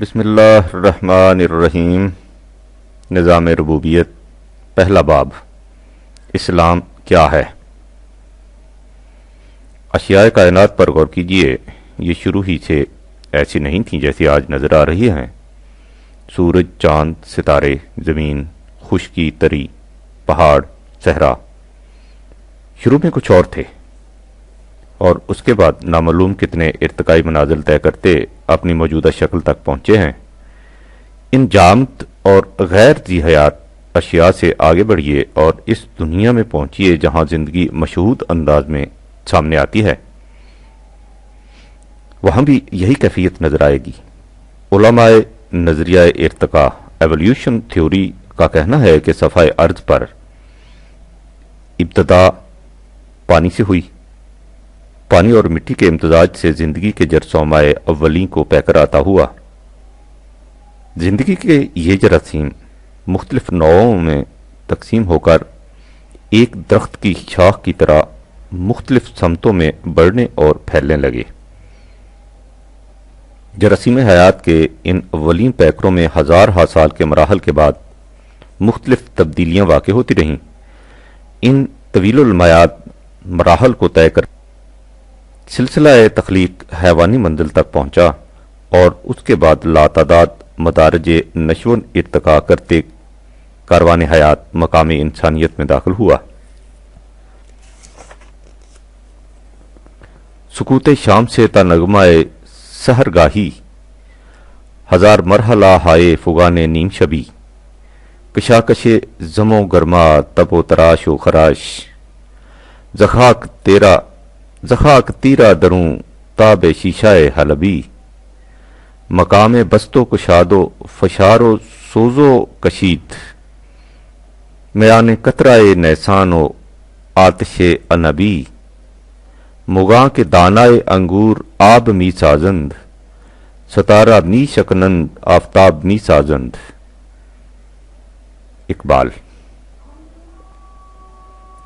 بسم اللہ الرحمن الرحیم۔ نظام ربوبیت، پہلا باب، اسلام کیا ہے؟ اشیاء کائنات پر غور کیجئے، یہ شروع ہی سے ایسی نہیں تھیں جیسی آج نظر آ رہی ہیں۔ سورج، چاند، ستارے، زمین، خشکی، تری، پہاڑ، صحرا، شروع میں کچھ اور تھے، اور اس کے بعد نامعلوم کتنے ارتقائی منازل طے کرتے اپنی موجودہ شکل تک پہنچے ہیں۔ ان جامد اور غیر ذی حیات اشیاء سے آگے بڑھیے اور اس دنیا میں پہنچیے جہاں زندگی مشہود انداز میں سامنے آتی ہے۔ وہاں بھی یہی کیفیت نظر آئے گی۔ علماء نظریہ ارتقاء ایولیوشن تھیوری کا کہنا ہے کہ صفحہ ارض پر ابتدا پانی سے ہوئی، پانی اور مٹی کے امتزاج سے زندگی کے جرثومہ اولین کو پے کر آتا ہوا۔ زندگی کے یہ جراثیم مختلف نوعوں میں تقسیم ہو کر ایک درخت کی شاخ کی طرح مختلف سمتوں میں بڑھنے اور پھیلنے لگے۔ جراثیم حیات کے ان اولین پیکروں میں ہزارہا سال کے مراحل کے بعد مختلف تبدیلیاں واقع ہوتی رہیں۔ ان طویل المیعاد مراحل کو طے کر سلسلہ تخلیق حیوانی منزل تک پہنچا، اور اس کے بعد لاتعداد مدارج نشو و ارتقاء کرتے کاروان حیات مقام انسانیت میں داخل ہوا۔ سکوت شام سے تا نغمہ سحر گاہی، ہزار مرحلہ ہائے فغان نیم شبی، کشاکش زمو گرما تب و تراش و خراش، زخاک تیرا دروں تاب شیشہ حلبی، مقام بست و کشاد و فشار و سوز و کشید، میان قطرہ نیسان و آتش انبی، مغاں کے دانائے انگور آب می سازند، ستارہ می شکنند آفتاب می سازند۔ اقبال۔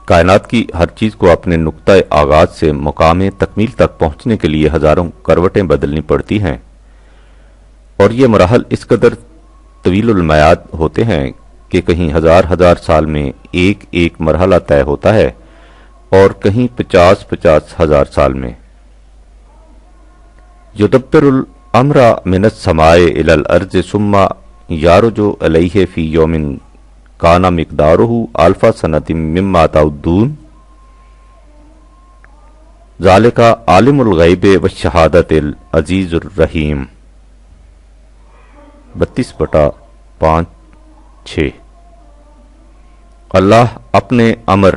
کائنات کی ہر چیز کو اپنے نقطہ آغاز سے مقام تکمیل تک پہنچنے کے لیے ہزاروں کروٹیں بدلنی پڑتی ہیں، اور یہ مراحل اس قدر طویل المیعاد ہوتے ہیں کہ کہیں ہزار سال میں ایک ایک مرحلہ طے ہوتا ہے، اور کہیں 50 ہزار سال میں۔ یدبر الامر من السماء الی الارض ثم یعرج علیہ فی یوم کان مقدارہ الف سنۃ مما تعدون، ذالک عالم الغیب والشہادۃ العزیز الرحیم۔ 32/5-6۔ اللہ اپنے امر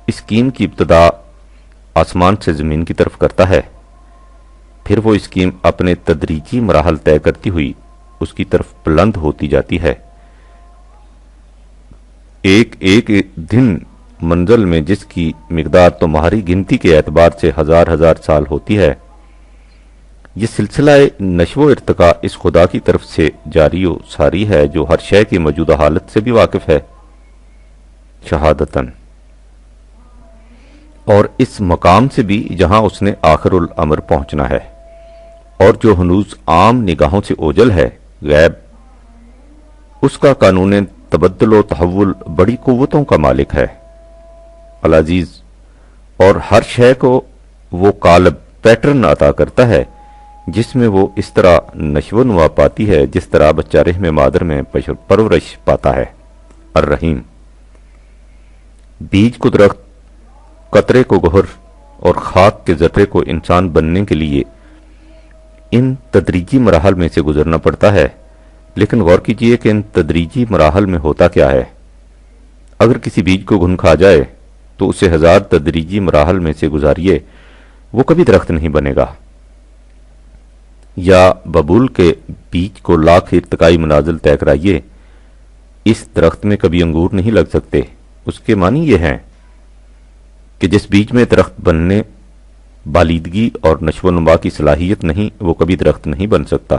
اسکیم کی ابتدا آسمان سے زمین کی طرف کرتا ہے، پھر وہ اسکیم اپنے تدریجی مراحل طے کرتی ہوئی اس کی طرف بلند ہوتی جاتی ہے۔ ایک ایک دن منزل میں جس کی مقدار تمہاری گنتی کے اعتبار سے ہزار سال ہوتی ہے، یہ سلسلہ نشو و ارتقاء اس خدا کی طرف سے جاری و ساری ہے جو ہر شے کی موجودہ حالت سے بھی واقف ہے، شہادتاً، اور اس مقام سے بھی جہاں اس نے آخر الامر پہنچنا ہے، اور جو ہنوز عام نگاہوں سے اوجل ہے، غیب، اس کا قانون تبدل و تحول بڑی قوتوں کا مالک ہے، العزیز، اور ہر شے کو وہ قالب پیٹرن عطا کرتا ہے جس میں وہ اس طرح نشو و نما پاتی ہے جس طرح بچہ رحم مادر میں پرورش پاتا ہے، الرحیم۔ بیج کو درخت، قطرے کو گوہر، اور خاک کے ذرے کو انسان بننے کے لیے ان تدریجی مراحل میں سے گزرنا پڑتا ہے، لیکن غور کیجئے کہ ان تدریجی مراحل میں ہوتا کیا ہے۔ اگر کسی بیج کو گھن کھا جائے تو اسے ہزار تدریجی مراحل میں سے گزاریے، وہ کبھی درخت نہیں بنے گا، یا ببول کے بیج کو لاکھ ارتقائی منازل طے کرائیے، اس درخت میں کبھی انگور نہیں لگ سکتے۔ اس کے معنی یہ ہیں کہ جس بیج میں درخت بننے، بالیدگی اور نشو و نما کی صلاحیت نہیں، وہ کبھی درخت نہیں بن سکتا۔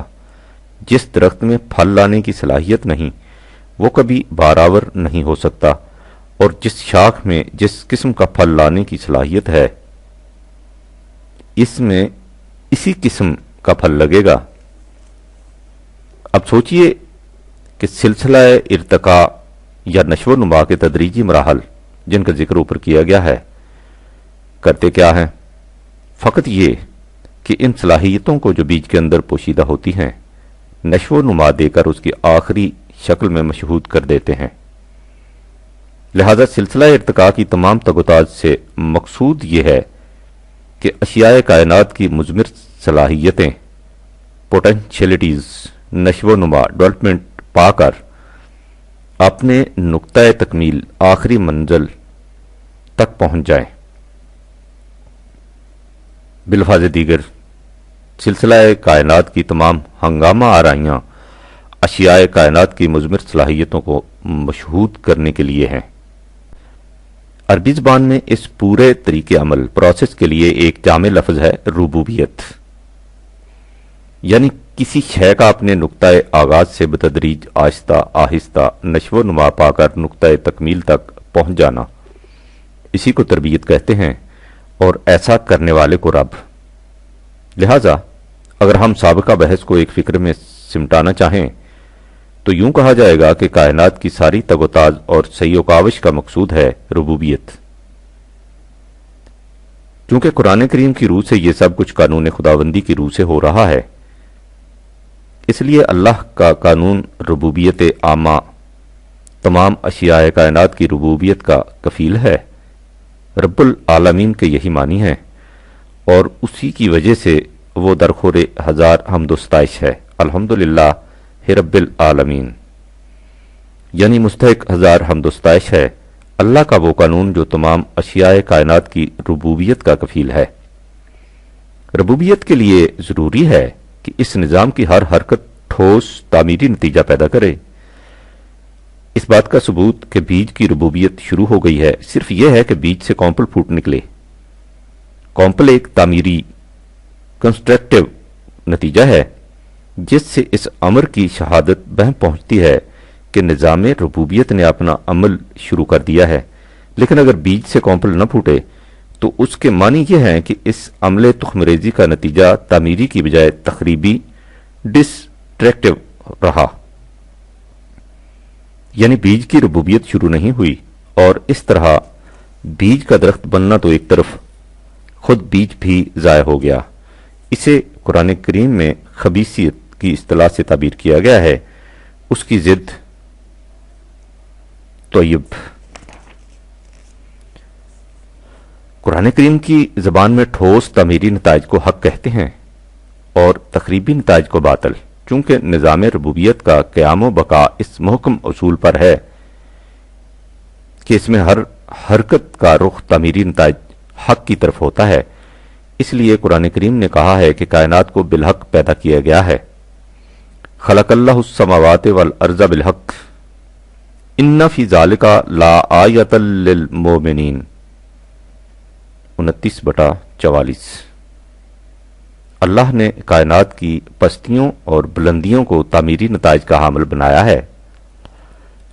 جس درخت میں پھل لانے کی صلاحیت نہیں، وہ کبھی بارآور نہیں ہو سکتا، اور جس شاخ میں جس قسم کا پھل لانے کی صلاحیت ہے، اس میں اسی قسم کا پھل لگے گا۔ اب سوچئے کہ سلسلہ ارتقاء یا نشو و نما کے تدریجی مراحل جن کا ذکر اوپر کیا گیا ہے کرتے کیا ہیں؟ فقط یہ کہ ان صلاحیتوں کو جو بیج کے اندر پوشیدہ ہوتی ہیں نشو و نما دے کر اس کی آخری شکل میں مشہود کر دیتے ہیں۔ لہذا سلسلہ ارتقاء کی تمام تگوتاز سے مقصود یہ ہے کہ اشیاء کائنات کی مضمر صلاحیتیں پوٹینشیلٹیز نشو و نما ڈیولپمنٹ پا کر اپنے نقطۂ تکمیل آخری منزل تک پہنچ جائیں۔ بالفاظ دیگر سلسلہ کائنات کی تمام ہنگامہ آرائیاں اشیاء کائنات کی مضمر صلاحیتوں کو مشہود کرنے کے لیے ہیں۔ عربی زبان میں اس پورے طریقے عمل پروسیس کے لیے ایک جامع لفظ ہے ربوبیت، یعنی کسی شے کا اپنے نقطۂ آغاز سے بتدریج آہستہ آہستہ نشو و نما پا کر نقطۂ تکمیل تک پہنچ جانا، اسی کو تربیت کہتے ہیں اور ایسا کرنے والے کو رب۔ لہذا اگر ہم سابقہ بحث کو ایک فکر میں سمٹانا چاہیں تو یوں کہا جائے گا کہ کائنات کی ساری تگ و تاز اور سعی و کاوش کا مقصود ہے ربوبیت۔ چونکہ قرآن کریم کی روح سے یہ سب کچھ قانون خداوندی کی روح سے ہو رہا ہے، اس لیے اللہ کا قانون ربوبیت عامہ تمام اشیاء کائنات کی ربوبیت کا کفیل ہے۔ رب العالمین کے یہی معنی ہیں اور اسی کی وجہ سے وہ درخور ہزار حمد و ستائش ہے۔ الحمدللہ رب العالمین، یعنی مستحق ہزار حمد و ستائش ہے اللہ کا وہ قانون جو تمام اشیاء کائنات کی ربوبیت کا کفیل ہے۔ ربوبیت کے لیے ضروری ہے کہ اس نظام کی ہر حرکت ٹھوس تعمیری نتیجہ پیدا کرے۔ اس بات کا ثبوت کہ بیج کی ربوبیت شروع ہو گئی ہے صرف یہ ہے کہ بیج سے کونپل پھوٹ نکلے۔ کونپل ایک تعمیری کنسٹرکٹیو نتیجہ ہے جس سے اس امر کی شہادت بہم پہنچتی ہے کہ نظام ربوبیت نے اپنا عمل شروع کر دیا ہے۔ لیکن اگر بیج سے کونپل نہ پھوٹے تو اس کے معنی یہ ہیں کہ اس عمل تخمریزی کا نتیجہ تعمیری کی بجائے تخریبی ڈسٹریکٹیو رہا، یعنی بیج کی ربوبیت شروع نہیں ہوئی اور اس طرح بیج کا درخت بننا تو ایک طرف خود بیج بھی ضائع ہو گیا۔ اسے قرآن کریم میں خبیثیت کی اصطلاح سے تعبیر کیا گیا ہے، اس کی ضد طیب۔ قرآن کریم کی زبان میں ٹھوس تعمیری نتائج کو حق کہتے ہیں اور تخریبی نتائج کو باطل، چونکہ نظام ربوبیت کا قیام و بقا اس محکم اصول پر ہے کہ اس میں ہر حرکت کا رخ تعمیری نتائج حق کی طرف ہوتا ہے۔ اس لیے قرآن کریم نے کہا ہے کہ کائنات کو بالحق پیدا کیا گیا ہے۔ خلق اللہ السماوات والارض بالحق ان فی ذالک لا آیۃ للمؤمنین 29/44۔ اللہ نے کائنات کی پستیوں اور بلندیوں کو تعمیری نتائج کا حامل بنایا ہے۔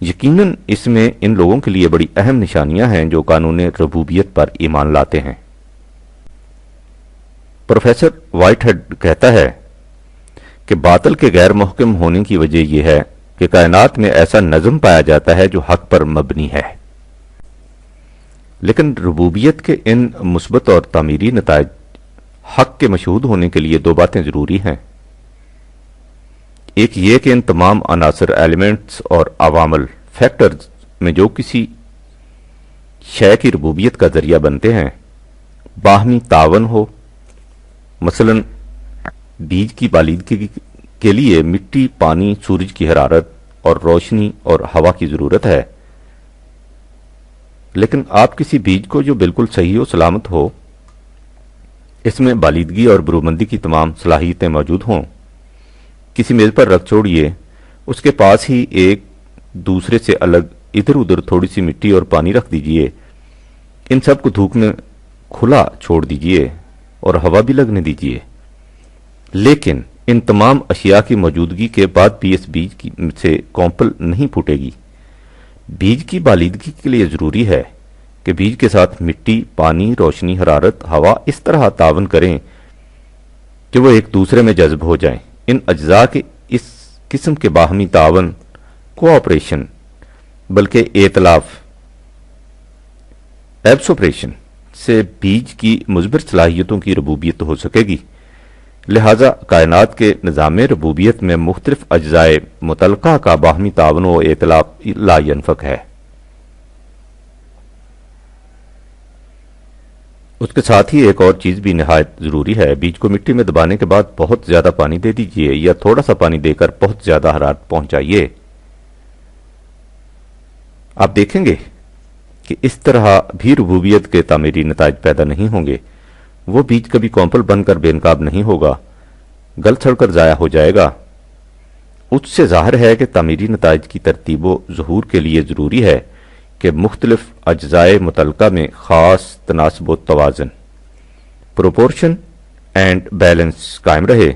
یقیناً اس میں ان لوگوں کے لیے بڑی اہم نشانیاں ہیں جو قانون ربوبیت پر ایمان لاتے ہیں۔ پروفیسر وائٹ ہیڈ کہتا ہے کہ باطل کے غیر محکم ہونے کی وجہ یہ ہے کہ کائنات میں ایسا نظم پایا جاتا ہے جو حق پر مبنی ہے۔ لیکن ربوبیت کے ان مثبت اور تعمیری نتائج حق کے مشہود ہونے کے لیے دو باتیں ضروری ہیں۔ ایک یہ کہ ان تمام عناصر ایلیمنٹس اور عوامل فیکٹرز میں جو کسی شے کی ربوبیت کا ذریعہ بنتے ہیں باہمی تعاون ہو۔ مثلا بیج کی بالیدگی کے لیے مٹی، پانی، سورج کی حرارت اور روشنی اور ہوا کی ضرورت ہے، لیکن آپ کسی بیج کو جو بالکل صحیح و سلامت ہو، اس میں بالیدگی اور برومندی کی تمام صلاحیتیں موجود ہوں، کسی میز پر رکھ چھوڑیے، اس کے پاس ہی ایک دوسرے سے الگ ادھر ادھر تھوڑی سی مٹی اور پانی رکھ دیجئے، ان سب کو دھوپ میں کھلا چھوڑ دیجئے اور ہوا بھی لگنے دیجئے، لیکن ان تمام اشیاء کی موجودگی کے بعد بھی اس بیج سے کونپل نہیں پھوٹے گی۔ بیج کی بالیدگی کے لیے ضروری ہے کہ بیج کے ساتھ مٹی، پانی، روشنی، حرارت، ہوا اس طرح تعاون کریں کہ وہ ایک دوسرے میں جذب ہو جائیں۔ ان اجزاء کے اس قسم کے باہمی تعاون کوآپریشن بلکہ ائتلاف ایبسوپریشن سے بیج کی مثمر صلاحیتوں کی ربوبیت ہو سکے گی۔ لہذا کائنات کے نظام ربوبیت میں مختلف اجزائے متعلقہ کا باہمی تعاون و ائتلاف لا ینفک ہے۔ اس کے ساتھ ہی ایک اور چیز بھی نہایت ضروری ہے، بیج کو مٹی میں دبانے کے بعد بہت زیادہ پانی دے دیجئے یا تھوڑا سا پانی دے کر بہت زیادہ حرارت پہنچائیے۔ آپ دیکھیں گے کہ اس طرح بھی ربوبیت کے تعمیری نتائج پیدا نہیں ہوں گے۔ وہ بیج کبھی کونپل بن کر بے نقاب نہیں ہوگا، گل سڑ کر ضائع ہو جائے گا۔ اس سے ظاہر ہے کہ تعمیری نتائج کی ترتیب و ظہور کے لیے ضروری ہے کہ مختلف اجزائے متعلقہ میں خاص تناسب و توازن پروپورشن اینڈ بیلنس قائم رہے۔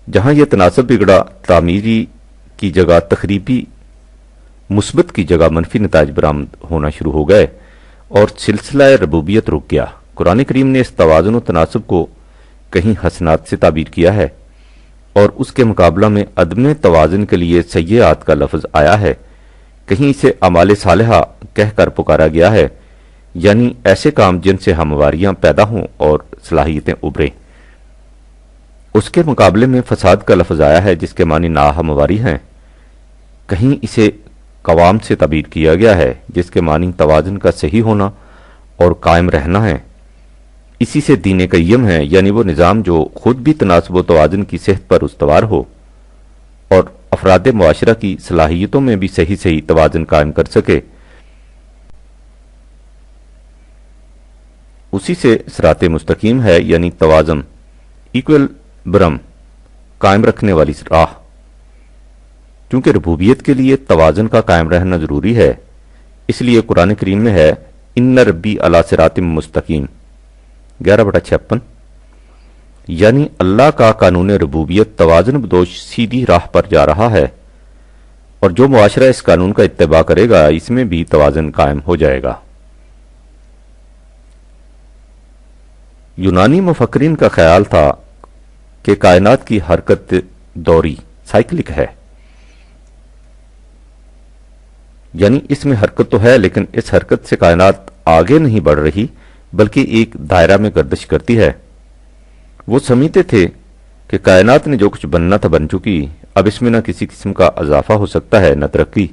جہاں یہ تناسب بگڑا، تعمیری کی جگہ تخریبی، مثبت کی جگہ منفی نتائج برآمد ہونا شروع ہو گئے اور سلسلہ ربوبیت رک گیا۔ قرآن کریم نے اس توازن و تناسب کو کہیں حسنات سے تعبیر کیا ہے اور اس کے مقابلہ میں عدم توازن کے لیے سیئات کا لفظ آیا ہے، کہیں اسے اعمال صالحہ کہہ کر پکارا گیا ہے، یعنی ایسے کام جن سے ہمواریاں پیدا ہوں اور صلاحیتیں ابھریں۔ اس کے مقابلے میں فساد کا لفظ آیا ہے جس کے معنی ناہمواری ہیں، کہیں اسے قوام سے تعبیر کیا گیا ہے جس کے معنی توازن کا صحیح ہونا اور قائم رہنا ہے۔ اسی سے دین قیم ہے، یعنی وہ نظام جو خود بھی تناسب و توازن کی صحت پر استوار ہو اور افراد معاشرہ کی صلاحیتوں میں بھی صحیح توازن قائم کر سکے۔ اسی سے صراط مستقیم ہے، یعنی توازن، ایکول برم، قائم رکھنے والی راہ۔ چونکہ ربوبیت کے لیے توازن کا قائم رہنا ضروری ہے، اس لیے قرآن کریم میں ہے ان ربی علی صراط مستقیم 11/56، یعنی اللہ کا قانون ربوبیت توازن بدوش سیدھی راہ پر جا رہا ہے، اور جو معاشرہ اس قانون کا اتباع کرے گا اس میں بھی توازن قائم ہو جائے گا۔ یونانی مفکرین کا خیال تھا کہ کائنات کی حرکت دوری سائیکلک ہے، یعنی اس میں حرکت تو ہے لیکن اس حرکت سے کائنات آگے نہیں بڑھ رہی بلکہ ایک دائرہ میں گردش کرتی ہے۔ وہ سمجھتے تھے کہ کائنات نے جو کچھ بننا تھا بن چکی، اب اس میں نہ کسی قسم کا اضافہ ہو سکتا ہے نہ ترقی۔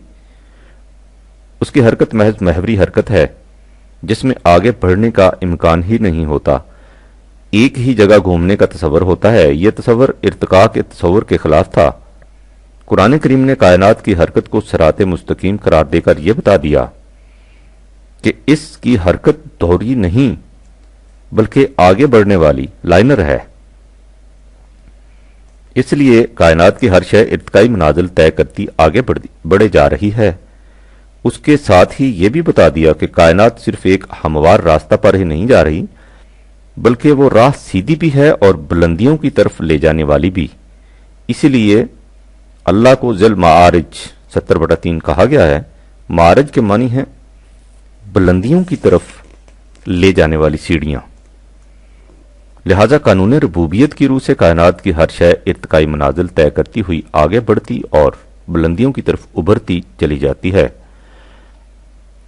اس کی حرکت محض محوری حرکت ہے جس میں آگے بڑھنے کا امکان ہی نہیں ہوتا، ایک ہی جگہ گھومنے کا تصور ہوتا ہے۔ یہ تصور ارتقاء کے تصور کے خلاف تھا۔ قرآن کریم نے کائنات کی حرکت کو صراط مستقیم قرار دے کر یہ بتا دیا کہ اس کی حرکت دوہری نہیں بلکہ آگے بڑھنے والی لائنر ہے۔ اس لیے کائنات کی ہر شے ارتقائی منازل طے کرتی آگے بڑھے جا رہی ہے۔ اس کے ساتھ ہی یہ بھی بتا دیا کہ کائنات صرف ایک ہموار راستہ پر ہی نہیں جا رہی بلکہ وہ راہ سیدھی بھی ہے اور بلندیوں کی طرف لے جانے والی بھی۔ اسی لیے اللہ کو ذل معارج 70/3 کہا گیا ہے۔ معارج کے معنی ہیں بلندیوں کی طرف لے جانے والی سیڑھیاں۔ لہذا قانون ربوبیت کی روح سے کائنات کی ہر شے ارتقائی منازل طے کرتی ہوئی آگے بڑھتی اور بلندیوں کی طرف ابھرتی چلی جاتی ہے۔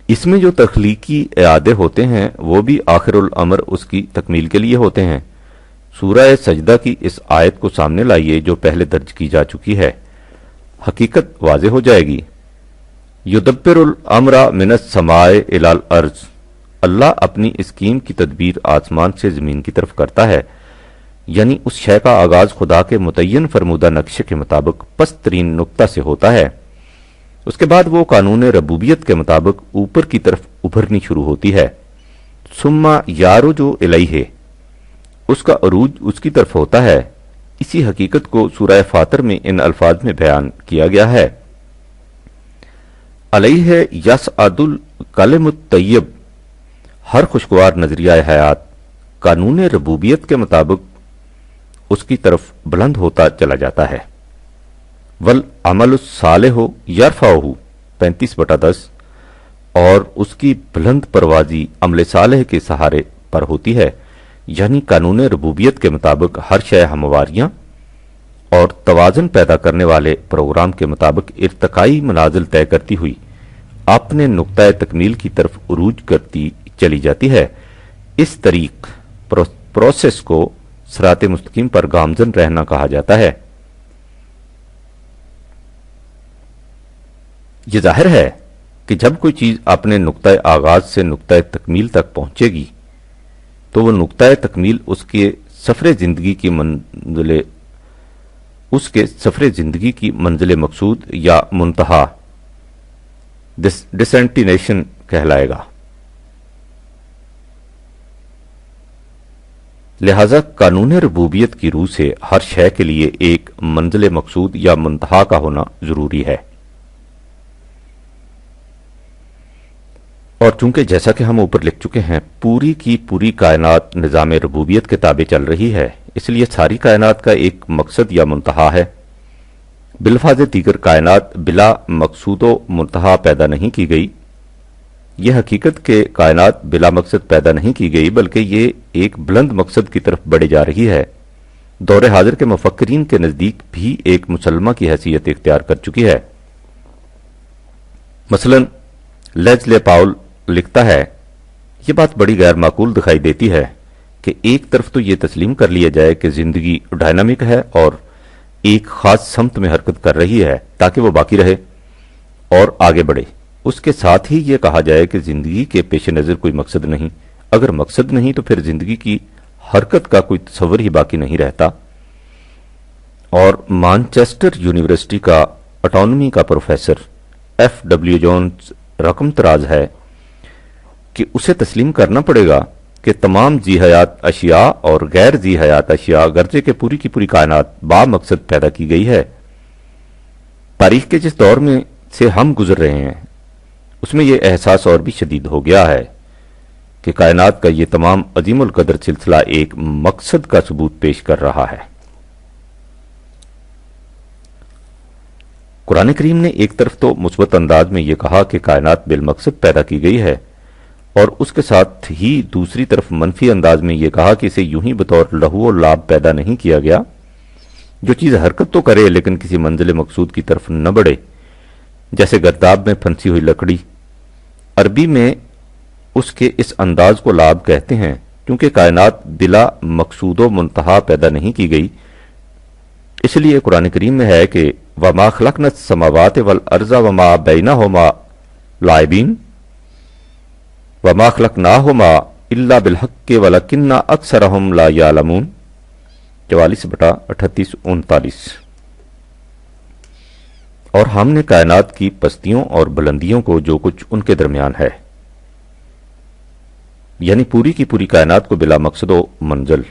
اس میں جو تخلیقی اعادے ہوتے ہیں وہ بھی آخر الامر اس کی تکمیل کے لیے ہوتے ہیں۔ سورہ سجدہ کی اس آیت کو سامنے لائیے جو پہلے درج کی جا چکی ہے، حقیقت واضح ہو جائے گی۔ یدبر الامر من السماء الی الارض، اللہ اپنی اسکیم کی تدبیر آسمان سے زمین کی طرف کرتا ہے، یعنی اس شے کا آغاز خدا کے متعین فرمودہ نقشے کے مطابق پست ترین نقطہ سے ہوتا ہے، اس کے بعد وہ قانون ربوبیت کے مطابق اوپر کی طرف ابھرنی شروع ہوتی ہے۔ ثم یارج الیہ، اس کا عروج اس کی طرف ہوتا ہے۔ اسی حقیقت کو سورہ فاطر میں ان الفاظ میں بیان کیا گیا ہے، علیہ یصعد الکلم الطیب، ہر خوشگوار نظریہ حیات قانون ربوبیت کے مطابق اس کی طرف بلند ہوتا چلا جاتا ہے۔ والعمل الصالح یرفعہ 35/10، اور اس کی بلند پروازی عمل صالح کے سہارے پر ہوتی ہے، یعنی قانون ربوبیت کے مطابق ہر شے ہمواریاں اور توازن پیدا کرنے والے پروگرام کے مطابق ارتقائی منازل طے کرتی ہوئی اپنے نقطۂ تکمیل کی طرف عروج کرتی چلی جاتی ہے، اس طریق پروسیس کو صراط مستقیم پر گامزن رہنا کہا جاتا ہے۔ یہ ظاہر ہے کہ جب کوئی چیز اپنے نقطۂ آغاز سے نقطۂ تکمیل تک پہنچے گی تو وہ نقطۂ تکمیل اس کے سفر زندگی کی منزل مقصود یا منتہا ڈیسٹینیشن کہلائے گا۔ لہذا قانون ربوبیت کی روح سے ہر شے کے لیے ایک منزل مقصود یا منتہا کا ہونا ضروری ہے، اور چونکہ جیسا کہ ہم اوپر لکھ چکے ہیں پوری کی پوری کائنات نظام ربوبیت کے تابع چل رہی ہے، اس لیے ساری کائنات کا ایک مقصد یا منتہا ہے۔ بالفاظ دیگر کائنات بلا مقصود و منتہا پیدا نہیں کی گئی۔ یہ حقیقت کہ کائنات بلا مقصد پیدا نہیں کی گئی بلکہ یہ ایک بلند مقصد کی طرف بڑھے جا رہی ہے، دور حاضر کے مفکرین کے نزدیک بھی ایک مسلمہ کی حیثیت اختیار کر چکی ہے۔ مثلا لیزلے پاول لکھتا ہے، یہ بات بڑی غیر معقول دکھائی دیتی ہے کہ ایک طرف تو یہ تسلیم کر لیا جائے کہ زندگی ڈائنامک ہے اور ایک خاص سمت میں حرکت کر رہی ہے تاکہ وہ باقی رہے اور آگے بڑھے، اس کے ساتھ ہی یہ کہا جائے کہ زندگی کے پیش نظر کوئی مقصد نہیں، اگر مقصد نہیں تو پھر زندگی کی حرکت کا کوئی تصور ہی باقی نہیں رہتا۔ اور مانچسٹر یونیورسٹی کا اٹانومی کا پروفیسر ایف ڈبلیو جونز رقم تراز ہے کہ اسے تسلیم کرنا پڑے گا کہ تمام ذی حیات اشیاء اور غیر ذی حیات اشیاء گرچہ کہ پوری کی پوری کائنات با مقصد پیدا کی گئی ہے، تاریخ کے جس دور میں سے ہم گزر رہے ہیں اس میں یہ احساس اور بھی شدید ہو گیا ہے کہ کائنات کا یہ تمام عظیم القدر سلسلہ ایک مقصد کا ثبوت پیش کر رہا ہے۔ قرآن کریم نے ایک طرف تو مثبت انداز میں یہ کہا کہ کائنات بالمقصد پیدا کی گئی ہے، اور اس کے ساتھ ہی دوسری طرف منفی انداز میں یہ کہا کہ اسے یوں ہی بطور لہو و لعب پیدا نہیں کیا گیا، جو چیز حرکت تو کرے لیکن کسی منزل مقصود کی طرف نہ بڑھے، جیسے گرداب میں پھنسی ہوئی لکڑی۔ عربی میں اس کے اس انداز کو لعب کہتے ہیں کیونکہ کائنات بلا مقصود و منتہا پیدا نہیں کی گئی، اس لیے قرآن کریم میں ہے کہ وَمَا خَلَقْنَا السَّمَاوَاتِ وَالْأَرْضَ وَمَا بَيْنَهُمَا لَاعِبِينَ وَمَا خَلَقْنَاهُمَا إِلَّا بِالْحَقِّ وَلَكِنَّ أَكْثَرَهُمْ لَا يَعْلَمُونَ 44/38-39۔ اور ہم نے کائنات کی پستیوں اور بلندیوں کو جو کچھ ان کے درمیان ہے، یعنی پوری کی پوری کائنات کو بلا مقصد و منزل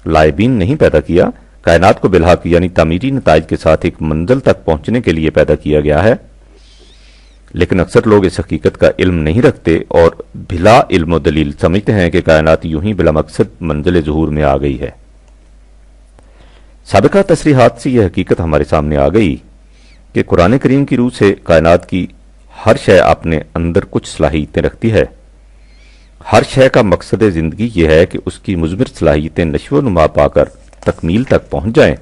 لائبین نہیں پیدا کیا، کائنات کو بالحق یعنی تعمیری نتائج کے ساتھ ایک منزل تک پہنچنے کے لیے پیدا کیا گیا ہے، لیکن اکثر لوگ اس حقیقت کا علم نہیں رکھتے اور بلا علم و دلیل سمجھتے ہیں کہ کائنات یوں ہی بلا مقصد منزل ظہور میں آ گئی ہے۔ سابقہ تصریحات سے یہ حقیقت ہمارے سامنے آ گئی کہ قرآن کریم کی روح سے کائنات کی ہر شے اپنے اندر کچھ صلاحیتیں رکھتی ہے۔ ہر شے کا مقصد زندگی یہ ہے کہ اس کی مثمر صلاحیتیں نشو و نما پا کر تکمیل تک پہنچ جائیں۔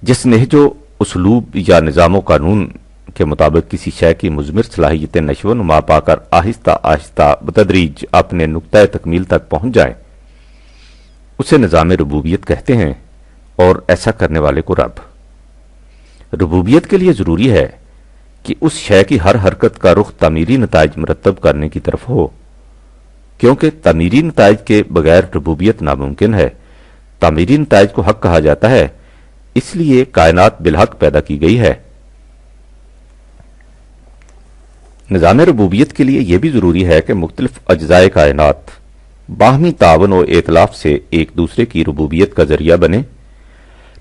جس نہج و اسلوب یا نظام و قانون کے مطابق کسی شے کی مثمر صلاحیتیں نشو و نما پا کر آہستہ آہستہ بتدریج اپنے نقطۂ تکمیل تک پہنچ جائیں، اسے نظام ربوبیت کہتے ہیں، اور ایسا کرنے والے کو رب۔ ربوبیت کے لیے ضروری ہے کہ اس شے کی ہر حرکت کا رخ تعمیری نتائج مرتب کرنے کی طرف ہو، کیونکہ تعمیری نتائج کے بغیر ربوبیت ناممکن ہے۔ تعمیری نتائج کو حق کہا جاتا ہے، اس لیے کائنات بالحق پیدا کی گئی ہے۔ نظام ربوبیت کے لیے یہ بھی ضروری ہے کہ مختلف اجزائے کائنات باہمی تعاون و ائتلاف سے ایک دوسرے کی ربوبیت کا ذریعہ بنے۔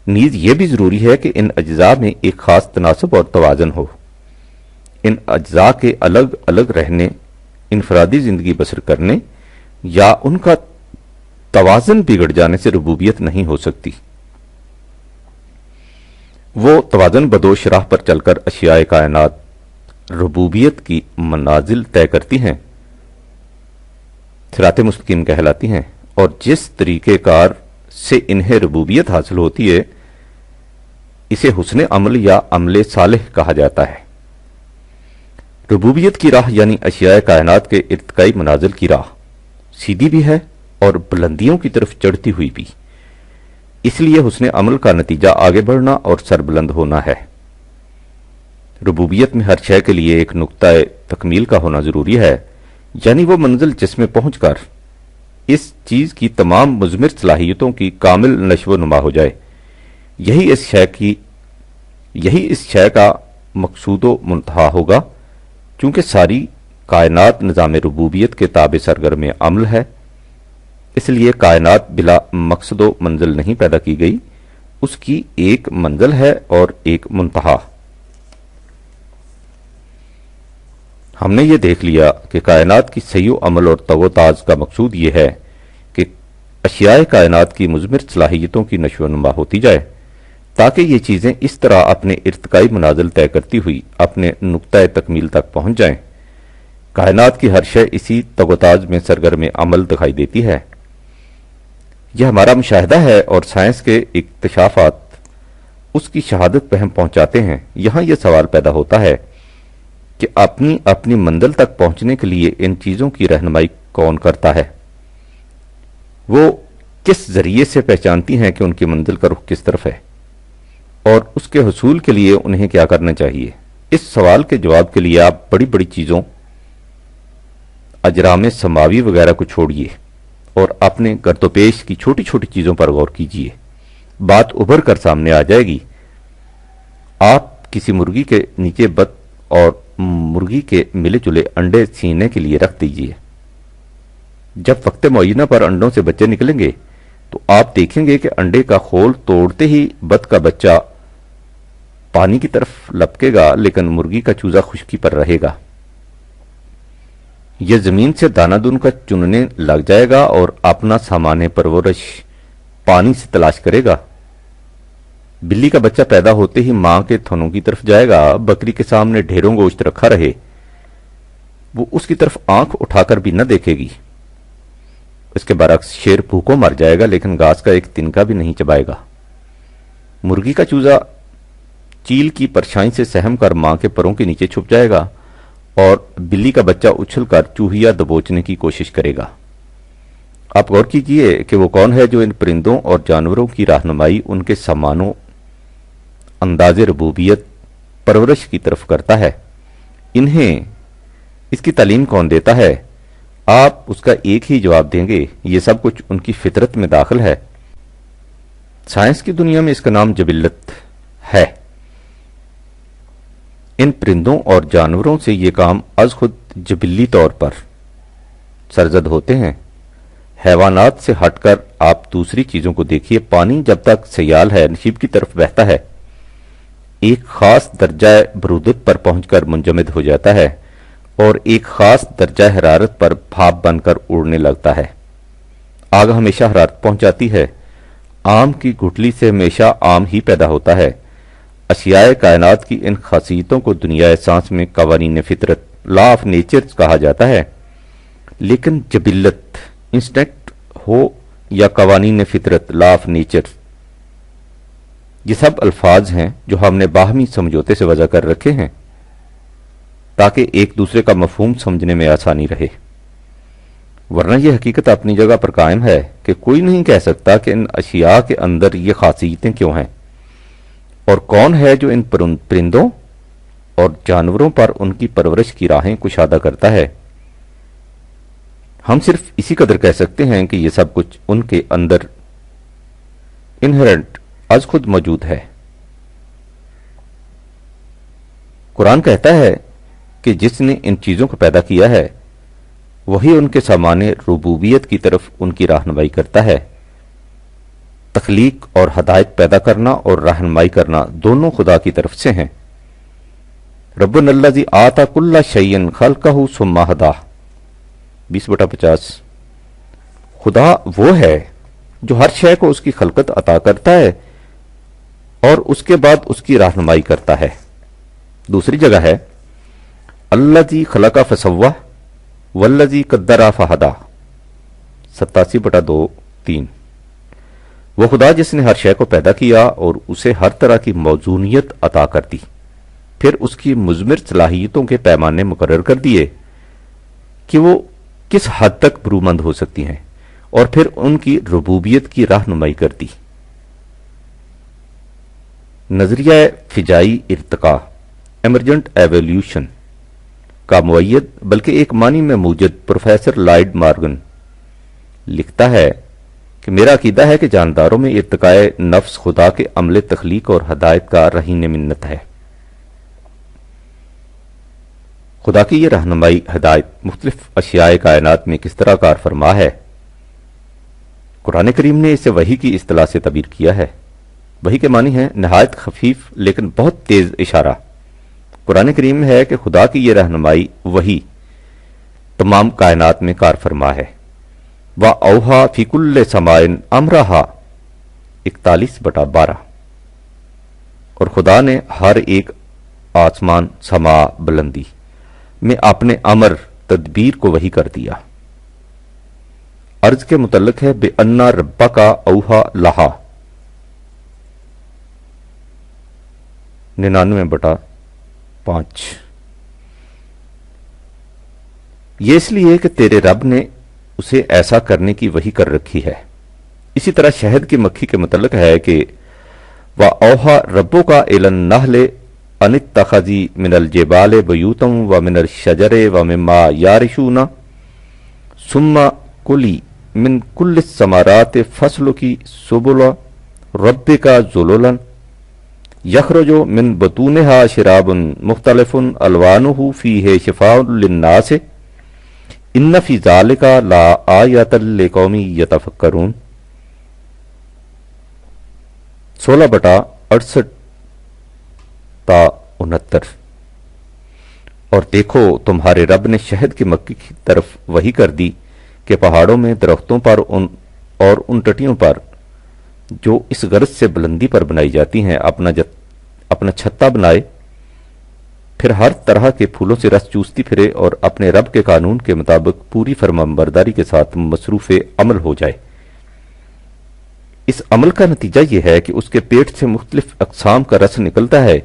نیز یہ بھی ضروری ہے کہ ان اجزاء میں ایک خاص تناسب اور توازن ہو۔ ان اجزاء کے الگ الگ رہنے، انفرادی زندگی بسر کرنے یا ان کا توازن بگڑ جانے سے ربوبیت نہیں ہو سکتی۔ وہ توازن بدوش راہ پر چل کر اشیاء کائنات ربوبیت کی منازل طے کرتی ہیں، صراط مستقیم کہلاتی ہیں، اور جس طریقہ کار سے انہیں ربوبیت حاصل ہوتی ہے، اسے حسن عمل یا عمل صالح کہا جاتا ہے۔ ربوبیت کی راہ یعنی اشیاء کائنات کے ارتقائی منازل کی راہ سیدھی بھی ہے اور بلندیوں کی طرف چڑھتی ہوئی بھی، اس لیے حسن عمل کا نتیجہ آگے بڑھنا اور سربلند ہونا ہے۔ ربوبیت میں ہر شے کے لیے ایک نقطہ تکمیل کا ہونا ضروری ہے، یعنی وہ منزل جس میں پہنچ کر اس چیز کی تمام مضمر صلاحیتوں کی کامل نشو و نما ہو جائے۔ یہی اس شے کا مقصود و منتہا ہوگا۔ چونکہ ساری کائنات نظام ربوبیت کے تابع سرگرم عمل ہے، اس لیے کائنات بلا مقصد و منزل نہیں پیدا کی گئی، اس کی ایک منزل ہے اور ایک منتہا۔ ہم نے یہ دیکھ لیا کہ کائنات کی صحیح و عمل اور تگ و تاز کا مقصود یہ ہے کہ اشیاء کائنات کی مضمر صلاحیتوں کی نشو و نما ہوتی جائے، تاکہ یہ چیزیں اس طرح اپنے ارتقائی منازل طے کرتی ہوئی اپنے نقطہ تکمیل تک پہنچ جائیں۔ کائنات کی ہر شے اسی تگ و تاز میں سرگرم عمل دکھائی دیتی ہے۔ یہ ہمارا مشاہدہ ہے اور سائنس کے اکتشافات اس کی شہادت پہ ہم پہنچاتے ہیں۔ یہاں یہ سوال پیدا ہوتا ہے کہ اپنی منزل تک پہنچنے کے لیے ان چیزوں کی رہنمائی کون کرتا ہے؟ وہ کس ذریعے سے پہچانتی ہیں کہ ان کی منزل کا رخ کس طرف ہے اور اس کے حصول کے لیے انہیں کیا کرنا چاہیے؟ اس سوال کے جواب کے لیے آپ بڑی بڑی چیزوں، اجرام سماوی وغیرہ کو چھوڑیے اور اپنے گرد و پیش کی چھوٹی چھوٹی چیزوں پر غور کیجیے، بات ابھر کر سامنے آ جائے گی۔ آپ کسی مرغی کے نیچے بط اور مرغی کے ملے جلے انڈے سینے کے لیے رکھ دیجیے۔ جب وقت معینہ پر انڈوں سے بچے نکلیں گے تو آپ دیکھیں گے کہ انڈے کا خول توڑتے ہی بط کا بچہ پانی کی طرف لپکے گا، لیکن مرغی کا چوزا خشکی پر رہے گا۔ یہ زمین سے دانہ دن کا چننے لگ جائے گا اور اپنا سامان پرورش پانی سے تلاش کرے گا۔ بلی کا بچہ پیدا ہوتے ہی ماں کے تھنوں کی طرف جائے گا۔ بکری کے سامنے ڈھیروں گوشت رکھا رہے، وہ اس کی طرف آنکھ اٹھا کر بھی نہ دیکھے گی۔ اس کے برعکس شیر بھوکوں مر جائے گا لیکن گھاس کا ایک تنکا بھی نہیں چبائے گا۔ مرغی کا چوزا چیل کی پرچھائی سے سہم کر ماں کے پروں کے نیچے چھپ جائے گا اور بلی کا بچہ اچھل کر چوہیا دبوچنے کی کوشش کرے گا۔ آپ غور کیجئے کہ وہ کون ہے جو ان پرندوں اور جانوروں کی رہنمائی ان کے سامانوں انداز ربوبیت پرورش کی طرف کرتا ہے؟ انہیں اس کی تعلیم کون دیتا ہے؟ آپ اس کا ایک ہی جواب دیں گے، یہ سب کچھ ان کی فطرت میں داخل ہے۔ سائنس کی دنیا میں اس کا نام جبلت ہے۔ ان پرندوں اور جانوروں سے یہ کام از خود جبلی طور پر سرزد ہوتے ہیں۔ حیوانات سے ہٹ کر آپ دوسری چیزوں کو دیکھیے۔ پانی جب تک سیال ہے نشیب کی طرف بہتا ہے، ایک خاص درجہ برودت پر پہنچ کر منجمد ہو جاتا ہے اور ایک خاص درجہ حرارت پر بھاپ بن کر اڑنے لگتا ہے۔ آگ ہمیشہ حرارت پہنچاتی ہے۔ آم کی گٹلی سے ہمیشہ آم ہی پیدا ہوتا ہے۔ اشیاء کائنات کی ان خاصیتوں کو دنیا سانس میں قوانین فطرت لا آف نیچر کہا جاتا ہے، لیکن جبلت انسٹنکٹ ہو یا قوانین فطرت لا آف نیچر، یہ سب الفاظ ہیں جو ہم نے باہمی سمجھوتے سے وضع کر رکھے ہیں تاکہ ایک دوسرے کا مفہوم سمجھنے میں آسانی رہے، ورنہ یہ حقیقت اپنی جگہ پر قائم ہے کہ کوئی نہیں کہہ سکتا کہ ان اشیاء کے اندر یہ خاصیتیں کیوں ہیں اور کون ہے جو ان پرندوں اور جانوروں پر ان کی پرورش کی راہیں کشادہ کرتا ہے۔ ہم صرف اسی قدر کہہ سکتے ہیں کہ یہ سب کچھ ان کے اندر انہرنٹ از خود موجود ہے۔ قرآن کہتا ہے کہ جس نے ان چیزوں کو پیدا کیا ہے وہی ان کے سامان ربوبیت کی طرف ان کی رہنمائی کرتا ہے۔ تخلیق اور ہدایت پیدا کرنا اور رہنمائی کرنا دونوں خدا کی طرف سے ہیں۔ ربنا الذی آتی کل شیء خلقہ ثم ہدیٰ 20/50۔ خدا وہ ہے جو ہر شے کو اس کی خلقت عطا کرتا ہے اور اس کے بعد اس کی رہنمائی کرتا ہے۔ دوسری جگہ ہے الذی خلق فسویٰ والذی قدر فہدیٰ 87/2-3۔ وہ خدا جس نے ہر شے کو پیدا کیا اور اسے ہر طرح کی موزونیت عطا کر دی، پھر اس کی مضمر صلاحیتوں کے پیمانے مقرر کر دیے کہ وہ کس حد تک برومند ہو سکتی ہیں، اور پھر ان کی ربوبیت کی رہنمائی کر دی۔ نظریہ فجائی ارتقاء ایمرجنٹ ایولیوشن کا معید بلکہ ایک معنی میں موجد پروفیسر لائیڈ مارگن لکھتا ہے کہ میرا عقیدہ ہے کہ جانداروں میں ارتقاء نفس خدا کے عمل تخلیق اور ہدایت کا رہین منت ہے۔ خدا کی یہ رہنمائی ہدایت مختلف اشیاء کائنات میں کس طرح کار فرما ہے، قرآن کریم نے اسے وحی کی اصطلاح سے تعبیر کیا ہے۔ وحی کے معنی ہے نہایت خفیف لیکن بہت تیز اشارہ۔ قرآن کریم ہے کہ خدا کی یہ رہنمائی وحی تمام کائنات میں کار فرما ہے۔ وَأَوْحَىٰ فِي كُلِّ سَمَاءٍ أَمْرَهَا 41/12، اور خدا نے ہر ایک آسمان سما بلندی میں اپنے امر تدبیر کو وحی کر دیا۔ عرض کے متعلق ہے بِأَنَّ رَبَّكَ أَوْحَىٰ لَهَا 99/5۔ یہ اس لیے کہ تیرے رب نے اسے ایسا کرنے کی وحی کر رکھی ہے۔ اسی طرح شہد کی مکھی کے متعلق ہے کہ وَأَوْحَىٰ رَبُّكَ إِلَى النَّحْلِ أَنِ اتَّخِذِي مِنَ الْجِبَالِ بُيُوتًا وَمِنَ الشَّجَرِ وَمِمَّا يَعْرِشُونَ ثُمَّ كُلِي مِنْ كُلِّ الثَّمَرَاتِ فَاسْلُكِي سُبُلَ رَبِّكَ ذُلُلًا يَخْرُجُ مِنْ بُطُونِهَا شِرَابٌ مُخْتَلِفٌ أَلْوَانُهُ فِيهِ شِفَاءٌ لِلنَّاسِ إِنَّ فِي ذَلِكَ لَآيَةً لِقَوْمٍ يَتَفَكَّرُونَ 16/68 تا 69۔ اور دیکھو تمہارے رب نے شہد کی مکھی کی طرف وحی کر دی کہ پہاڑوں میں درختوں پر اور ان ٹٹیوں پر جو اس غرض سے بلندی پر بنائی جاتی ہیں اپنا چھتا بنائے، پھر ہر طرح کے پھولوں سے رس چوستی پھرے اور اپنے رب کے قانون کے مطابق پوری فرمانبرداری کے ساتھ مصروف عمل ہو جائے۔ اس عمل کا نتیجہ یہ ہے کہ اس کے پیٹ سے مختلف اقسام کا رس نکلتا ہے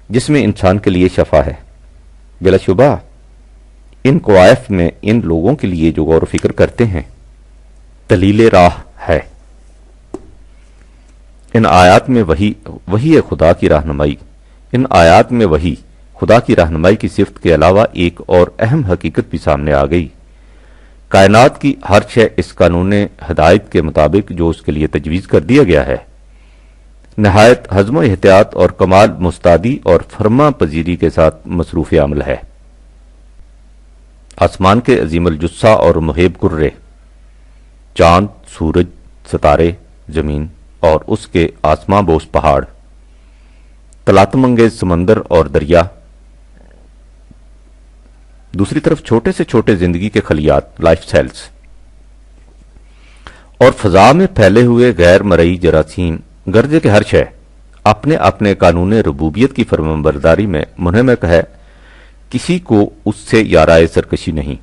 جس میں انسان کے لیے شفا ہے۔ بلا شبہ ان کوائف میں ان لوگوں کے لیے جو غور و فکر کرتے ہیں دلیل راہ ہے۔ ان آیات میں وحی خدا کی رہنمائی خدا کی رہنمائی کی صفت کے علاوہ ایک اور اہم حقیقت بھی سامنے آ گئی۔ کائنات کی ہر شے اس قانون ہدایت کے مطابق جو اس کے لیے تجویز کر دیا گیا ہے نہایت حزم و احتیاط اور کمال مستعدی اور فرما پذیری کے ساتھ مصروف عمل ہے۔ آسمان کے عظیم الجثہ اور محیب کرے، چاند، سورج، ستارے، زمین اور اس کے آسماں بوس پہاڑ، تلاطم انگیز سمندر اور دریا، دوسری طرف چھوٹے سے چھوٹے زندگی کے خلیات لائف سیلز، اور فضا میں پھیلے ہوئے غیر مرئی جراثیم، گرجے کے ہر شے اپنے اپنے قانون ربوبیت کی فرمانبرداری میں منہمک ہے۔ کسی کو اس سے یارائے سرکشی نہیں،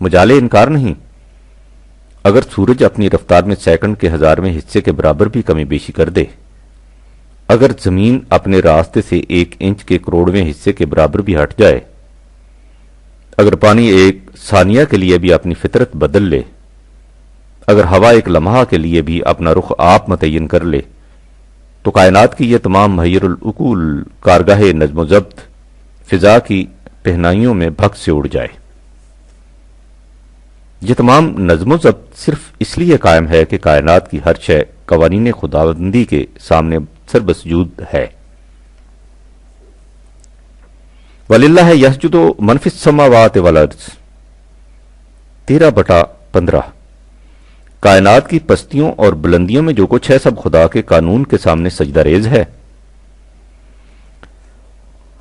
مجال انکار نہیں۔ اگر سورج اپنی رفتار میں سیکنڈ کے 1000ویں حصے کے برابر بھی کمی بیشی کر دے، اگر زمین اپنے راستے سے 1 انچ کے کروڑویں حصے کے برابر بھی ہٹ جائے، اگر پانی ایک ثانیہ کے لیے بھی اپنی فطرت بدل لے، اگر ہوا ایک لمحہ کے لیے بھی اپنا رخ آپ متعین کر لے، تو کائنات کی یہ تمام محیر العقول کارگاہ نظم و ضبط فضا کی پہنائیوں میں بھگ سے اڑ جائے۔ یہ تمام نظم و ضبط صرف اس لیے قائم ہے کہ کائنات کی ہر شے قوانین خداوندی کے سامنے سربسجود ہے۔ وَلِلَّهِ يَسْجُدُ مَن فِي السَّمَاوَاتِ وَالْأَرْضِ 13/15۔ کائنات کی پستیوں اور بلندیوں میں جو کچھ ہے سب خدا کے قانون کے سامنے سجدہ ریز ہے۔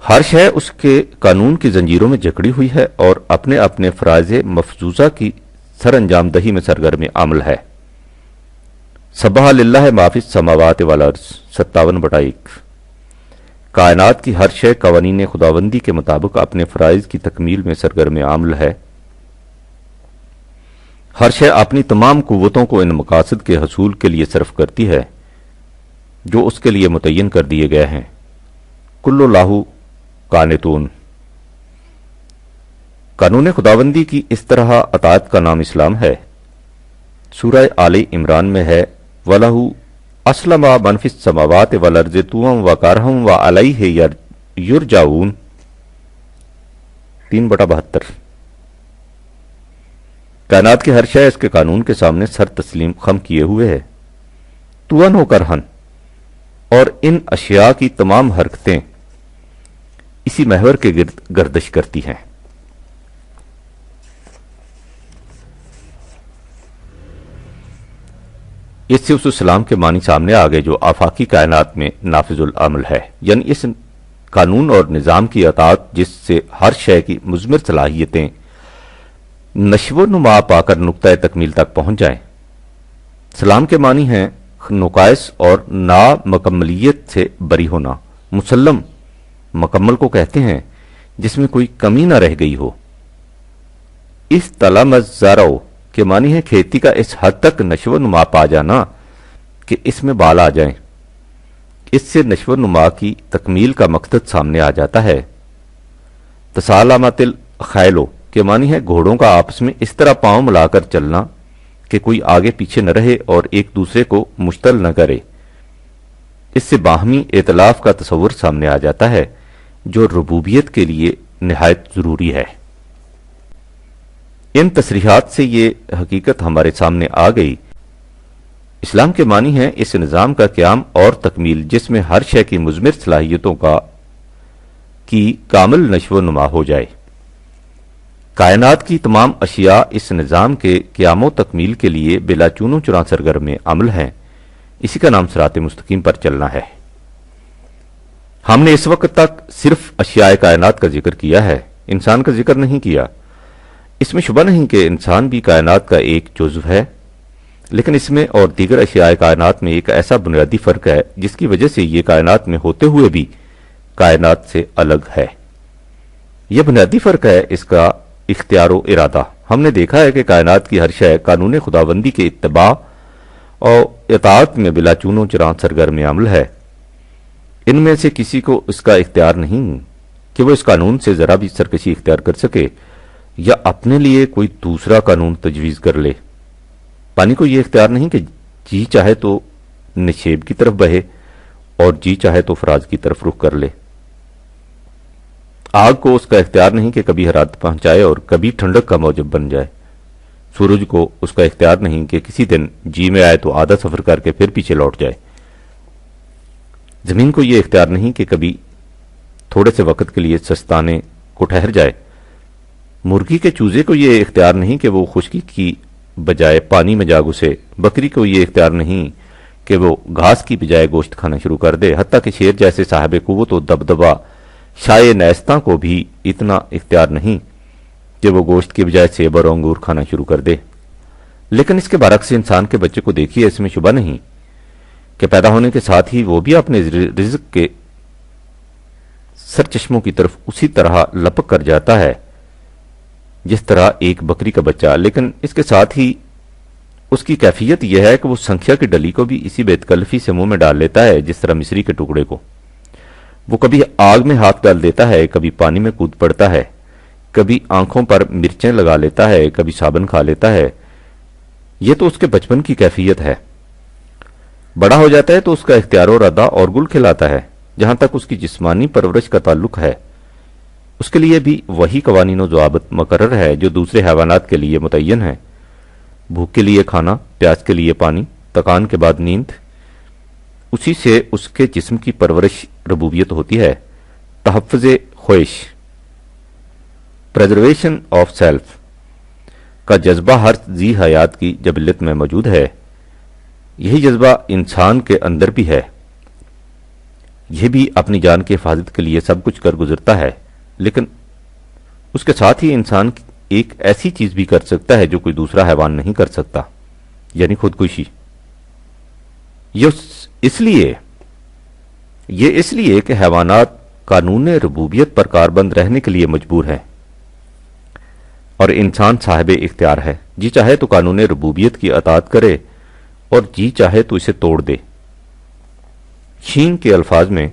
ہر شے اس کے قانون کی زنجیروں میں جکڑی ہوئی ہے اور اپنے اپنے فرائض مفروضہ کی سر انجام دہی میں سرگرم عمل ہے۔ سبح للہ ما فی السماوات والارض 57/1۔ کائنات کی ہر شے قوانین خداوندی کے مطابق اپنے فرائض کی تکمیل میں سرگرم عمل ہے۔ ہر شے اپنی تمام قوتوں کو ان مقاصد کے حصول کے لیے صرف کرتی ہے جو اس کے لیے متعین کر دیے گئے ہیں۔ کل اللہ قانتون۔ قانون خداوندی کی اس طرح اطاعت کا نام اسلام ہے۔ سورہ آل عمران میں ہے وَلَهُ أَسْلَمَ مَنْ فِي السَّمَاوَاتِ وَالْأَرْضِ طَوْعًا وَكَرْهًا وَإِلَيْهِ يُرْجَعُونَ 3/72۔ کائنات کے ہر شے اس کے قانون کے سامنے سر تسلیم خم کیے ہوئے ہے، طوعاً و کرہن، اور ان اشیاء کی تمام حرکتیں اسی محور کے گرد گردش کرتی ہیں۔ اس سے اس اسلام کے معنی سامنے آگئے جو آفاقی کائنات میں نافذ العمل ہے، یعنی اس قانون اور نظام کی اطاعت جس سے ہر شے کی مضمر صلاحیتیں نشو و نما پا کر نقطۂ تکمیل تک پہنچ جائیں۔ سلام کے معنی ہیں نقائص اور نامکملیت سے بری ہونا۔ مسلم مکمل کو کہتے ہیں جس میں کوئی کمی نہ رہ گئی ہو۔ اس تلم الزرع کے معنی ہے کھیتی کا اس حد تک نشو و نما پا جانا کہ اس میں بال آ جائیں۔ اس سے نشو و نما کی تکمیل کا مقصد سامنے آ جاتا ہے۔ تسالمت الخیلو کے معنی ہے گھوڑوں کا آپس میں اس طرح پاؤں ملا کر چلنا کہ کوئی آگے پیچھے نہ رہے اور ایک دوسرے کو مشتل نہ کرے۔ اس سے باہمی ائتلاف کا تصور سامنے آ جاتا ہے جو ربوبیت کے لیے نہایت ضروری ہے۔ ان تصریحات سے یہ حقیقت ہمارے سامنے آ گئی۔ اسلام کے معنی ہے اس نظام کا قیام اور تکمیل جس میں ہر شے کی مضمر صلاحیتوں کی کامل نشو و نما ہو جائے۔ کائنات کی تمام اشیاء اس نظام کے قیام و تکمیل کے لیے بلا چون و چرا سرگرم عمل ہیں۔ اسی کا نام صراط مستقیم پر چلنا ہے۔ ہم نے اس وقت تک صرف اشیاء کائنات کا ذکر کیا ہے، انسان کا ذکر نہیں کیا۔ اس میں شبہ نہیں کہ انسان بھی کائنات کا ایک جزو ہے، لیکن اس میں اور دیگر اشیاء کائنات میں ایک ایسا بنیادی فرق ہے جس کی وجہ سے یہ کائنات میں ہوتے ہوئے بھی کائنات سے الگ ہے۔ یہ بنیادی فرق ہے اس کا اختیار و ارادہ۔ ہم نے دیکھا ہے کہ کائنات کی ہر شے قانون خداوندی کے اتباع اور اطاعت میں بلا چون و چرا سرگرم عمل ہے۔ ان میں سے کسی کو اس کا اختیار نہیں کہ وہ اس قانون سے ذرا بھی سرکشی اختیار کر سکے یا اپنے لیے کوئی دوسرا قانون تجویز کر لے۔ پانی کو یہ اختیار نہیں کہ جی چاہے تو نشیب کی طرف بہے اور جی چاہے تو فراز کی طرف رخ کر لے۔ آگ کو اس کا اختیار نہیں کہ کبھی حرارت پہنچائے اور کبھی ٹھنڈک کا موجب بن جائے۔ سورج کو اس کا اختیار نہیں کہ کسی دن جی میں آئے تو آدھا سفر کر کے پھر پیچھے لوٹ جائے۔ زمین کو یہ اختیار نہیں کہ کبھی تھوڑے سے وقت کے لیے سستانے کو ٹھہر جائے۔ مرغی کے چوزے کو یہ اختیار نہیں کہ وہ خشکی کی بجائے پانی میں جا گھسے۔ بکری کو یہ اختیار نہیں کہ وہ گھاس کی بجائے گوشت کھانا شروع کر دے۔ حتیٰ کہ شیر جیسے صاحب قوت و دبدبا شائع نیستاں کو بھی اتنا اختیار نہیں کہ وہ گوشت کی بجائے سیب اور انگور کھانا شروع کر دے۔ لیکن اس کے برعکس انسان کے بچے کو دیکھیے، اس میں شبہ نہیں کہ پیدا ہونے کے ساتھ ہی وہ بھی اپنے رزق کے سرچشموں کی طرف اسی طرح لپک کر جاتا ہے جس طرح ایک بکری کا بچہ، لیکن اس کے ساتھ ہی اس کی کیفیت یہ ہے کہ وہ سنکھیا کی ڈلی کو بھی اسی بے تکلفی سے منہ میں ڈال لیتا ہے جس طرح مصری کے ٹکڑے کو۔ وہ کبھی آگ میں ہاتھ ڈال دیتا ہے، کبھی پانی میں کود پڑتا ہے، کبھی آنکھوں پر مرچیں لگا لیتا ہے، کبھی صابن کھا لیتا ہے۔ یہ تو اس کے بچپن کی کیفیت ہے۔ بڑا ہو جاتا ہے تو اس کا اختیار و ارادہ اور گل کھلاتا ہے۔ جہاں تک اس کی جسمانی پرورش کا تعلق ہے اس کے لیے بھی وہی قوانین و ضوابط مقرر ہے جو دوسرے حیوانات کے لیے متعین ہیں۔ بھوک کے لیے کھانا، پیاس کے لیے پانی، تکان کے بعد نیند، اسی سے اس کے جسم کی پرورش ربوبیت ہوتی ہے۔ تحفظ خواہش، پریزرویشن آف سیلف کا جذبہ ہر ذی حیات کی جبلت میں موجود ہے۔ یہی جذبہ انسان کے اندر بھی ہے۔ یہ بھی اپنی جان کی حفاظت کے لیے سب کچھ کر گزرتا ہے، لیکن اس کے ساتھ ہی انسان ایک ایسی چیز بھی کر سکتا ہے جو کوئی دوسرا حیوان نہیں کر سکتا، یعنی خودکشی۔ یہ اس لیے کہ حیوانات قانون ربوبیت پر کاربند رہنے کے لیے مجبور ہیں، اور انسان صاحب اختیار ہے، جی چاہے تو قانون ربوبیت کی اطاعت کرے اور جی چاہے تو اسے توڑ دے۔ شین کے الفاظ میں